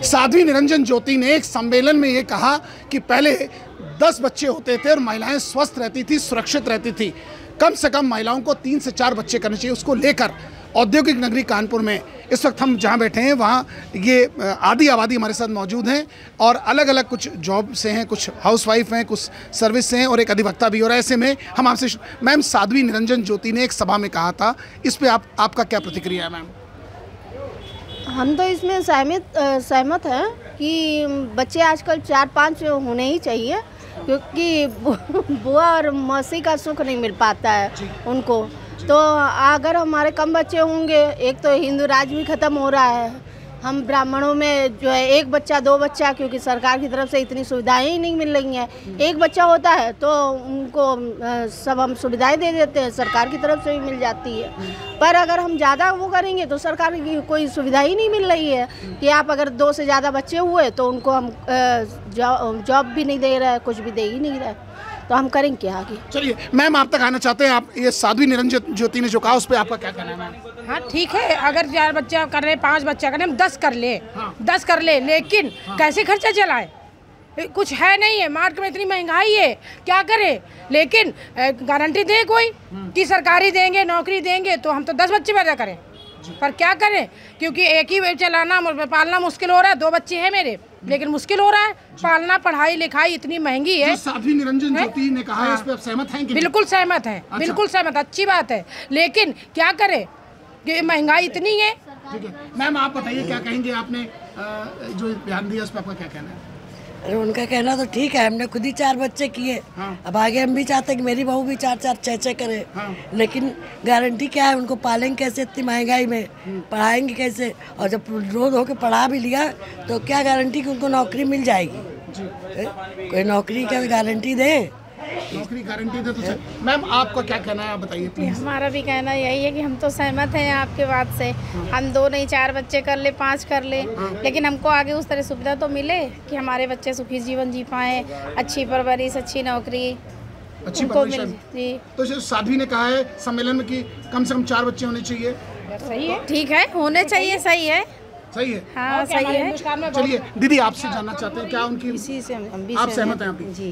साध्वी निरंजन ज्योति ने एक सम्मेलन में ये कहा कि पहले 10 बच्चे होते थे और महिलाएं स्वस्थ रहती थी, सुरक्षित रहती थी। कम से कम महिलाओं को 3 से 4 बच्चे करने चाहिए। उसको लेकर औद्योगिक नगरी कानपुर में इस वक्त हम जहां बैठे हैं वहां ये आधी आबादी हमारे साथ मौजूद हैं और अलग अलग कुछ जॉब से हैं, कुछ हाउसवाइफ हैं, कुछ सर्विस से हैं और एक अधिवक्ता भी। और ऐसे में हम आपसे मैम, साध्वी निरंजन ज्योति ने एक सभा में कहा था, इस पे आपका क्या प्रतिक्रिया है मैम? हम तो इसमें सहमत हैं कि बच्चे आजकल 4-5 होने ही चाहिए, क्योंकि बुआ और मौसी का सुख नहीं मिल पाता है उनको। तो अगर हमारे कम बच्चे होंगे, एक तो हिंदू राज भी ख़त्म हो रहा है, हम ब्राह्मणों में जो है 1 बच्चा 2 बच्चा, क्योंकि सरकार की तरफ से इतनी सुविधाएं ही नहीं मिल रही हैं। 1 बच्चा होता है तो उनको सब हम सुविधाएं दे देते हैं, सरकार की तरफ से भी मिल जाती है। पर अगर हम ज़्यादा वो करेंगे तो सरकार की कोई सुविधा ही नहीं मिल रही है कि आप अगर 2 से ज़्यादा बच्चे हुए तो उनको हम जॉब भी नहीं दे रहे, कुछ भी दे ही नहीं रहे, तो हम करेंगे क्या आगे? चलिए मैम, आप तक आना चाहते हैं। आप ये साध्वी निरंजन ज्योति ने जो कहा उस पर आपका क्या कहना है मैम? हाँ ठीक है, अगर 4 बच्चा कर रहे, 5 बच्चा कर रहे, हम 10 कर ले, 10 कर ले, लेकिन कैसे खर्चा चलाए? कुछ है नहीं है, मार्केट में इतनी महंगाई है, क्या करे? लेकिन गारंटी दे कोई कि सरकारी देंगे, नौकरी देंगे, तो हम तो 10 बच्चे पैदा करें, पर क्या करें? क्योंकि एक ही चलाना पालना मुश्किल हो रहा है। 2 बच्चे हैं मेरे, लेकिन मुश्किल हो रहा है पालना, पढ़ाई लिखाई इतनी महंगी है। साध्वी निरंजन ज्योति ने कहा है, इस पे आप सहमत हैं कि? बिल्कुल सहमत हैं। अच्छा। बिल्कुल सहमत, अच्छी बात है, लेकिन क्या करें कि महंगाई इतनी है। ठीक है मैम, आप बताइए क्या कहेंगे? आपने जो बयान दिया उस पर आपका क्या कहना है? अरे उनका कहना तो ठीक है, हमने खुद ही 4 बच्चे किए। अब आगे हम भी चाहते हैं कि मेरी बहू भी 4-4 6-6 करे। लेकिन गारंटी क्या है? उनको पालेंगे कैसे इतनी महंगाई में? पढ़ाएंगे कैसे? और जब रोज होके पढ़ा भी लिया तो क्या गारंटी कि उनको नौकरी मिल जाएगी? कोई नौकरी का गारंटी दे, नौकरी गारंटी दे तो। मैम, आपका क्या कहना है, आप बताइए प्लीज। हमारा भी कहना यही है कि हम तो सहमत हैं आपके बात से। हम 2 नहीं 4 बच्चे कर ले, 5 कर ले, लेकिन हमको आगे उस तरह सुविधा तो मिले कि हमारे बच्चे सुखी जीवन जी पाएँ, अच्छी परवरिश, अच्छी नौकरी उनको मिल। जी, तो साध्वी ने कहा है सम्मेलन में कि कम से कम 4 बच्चे होने चाहिए। सही है, ठीक है, होने चाहिए, सही है, सही है। हाँ सही है। चलिए दीदी, आपसे जानना चाहते हैं क्या उनकी इसी से हम भी आप सहमत हैं? अभी जी,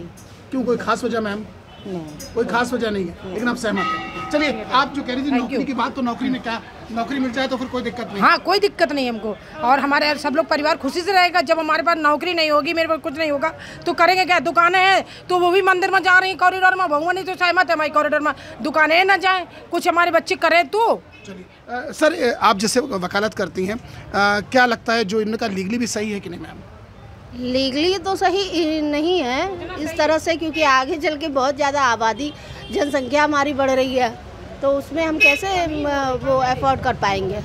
क्यों, कोई खास वजह मैम? नहीं, कोई खास वजह नहीं है, लेकिन आप सहमत हैं। चलिए, आप जो कह रही थी नौकरी की बात, तो नौकरी में क्या, नौकरी मिल जाए तो फिर कोई दिक्कत नहीं? हाँ, कोई दिक्कत नहीं हमको, और हमारे सब लोग परिवार खुशी से रहेगा। जब हमारे पास नौकरी नहीं होगी, मेरे पास कुछ नहीं होगा, तो करेंगे क्या? दुकानें हैं तो वो भी मंदिर में जा रही हैं, कॉरिडोर में। बहुआ नहीं तो सहमत है हमारी कॉरिडोर में दुकानें ना जाएं, कुछ हमारे बच्चे करें तो। चलिए सर, आप जैसे वकालत करती हैं, क्या लगता है जो इनका लीगली भी सही है कि नहीं मैम? लीगली तो सही नहीं है इस तरह से, क्योंकि आगे चल के बहुत ज़्यादा आबादी, जनसंख्या हमारी बढ़ रही है, तो उसमें हम कैसे वो अफोर्ड कर पाएंगे?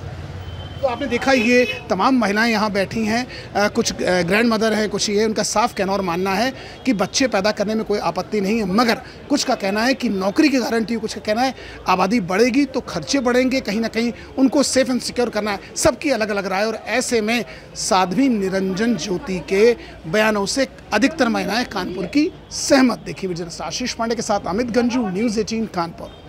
तो आपने देखा ये तमाम महिलाएं यहाँ बैठी हैं, कुछ ग्रैंड मदर हैं, कुछ ये, उनका साफ कहना और मानना है कि बच्चे पैदा करने में कोई आपत्ति नहीं है, मगर कुछ का कहना है कि नौकरी की गारंटी, कुछ का कहना है आबादी बढ़ेगी तो खर्चे बढ़ेंगे, कहीं ना कहीं उनको सेफ एंड सिक्योर करना है। सबकी अलग अलग राय, और ऐसे में साध्वी निरंजन ज्योति के बयानों से अधिकतर महिलाएं कानपुर की सहमत देखी। विजय आशीष पांडे के साथ अमित गंजू, न्यूज़ 18 कानपुर।